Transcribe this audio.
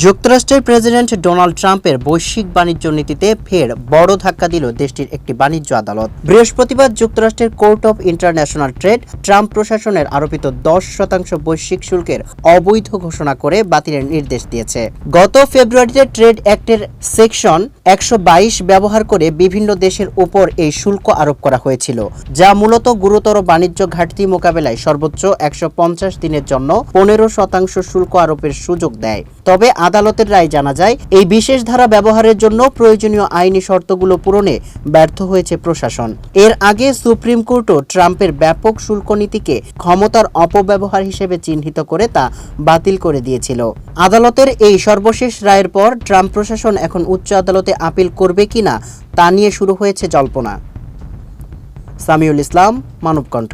যুক্তরাষ্ট্রের president Donald ট্রাম্পের বৈশ্বিক বাণিজ্য নীতিতে ফের বড় ধাক্কা দিল দেশটির একটি বাণিজ্য আদালত। বৃহস্পতিবার যুক্তরাষ্ট্রের court of international trade Trump প্রশাসনের আরোপিত 10% বৈশ্বিক শুল্কের অবৈধ ঘোষণা করে বাতিলের নির্দেশ দিয়েছে। গত ফেব্রুয়ারিতে ট্রেড অ্যাক্টের সেকশন 122 ব্যবহার করে বিভিন্ন দেশের উপর এই শুল্ক আরোপ করা হয়েছিল, যা মূলত গুরুতর বাণিজ্য ঘাটতি মোকাবেলায় সর্বোচ্চ 150 দিনের জন্য 15% শুল্ক আরোপের সুযোগ দেয়। তবে আদালতের রায় জানা যায়, এই বিশেষ ধারা ব্যবহারের জন্য প্রয়োজনীয় আইনি শর্তগুলো পূরণে ব্যর্থ হয়েছে প্রশাসন। এর আগে সুপ্রিম কোর্টও ট্রাম্পের ব্যাপক শুল্ক নীতিকে ক্ষমতার অপব্যবহার হিসেবে চিহ্নিত করে তা বাতিল করে দিয়েছিল। আদালতের এই সর্বশেষ রায়ের পর ট্রাম্প প্রশাসন এখন উচ্চ আদালতে আপিল করবে কিনা তা নিয়ে শুরু হয়েছে জল্পনা। সামিউল ইসলাম, মানবকণ্ঠ।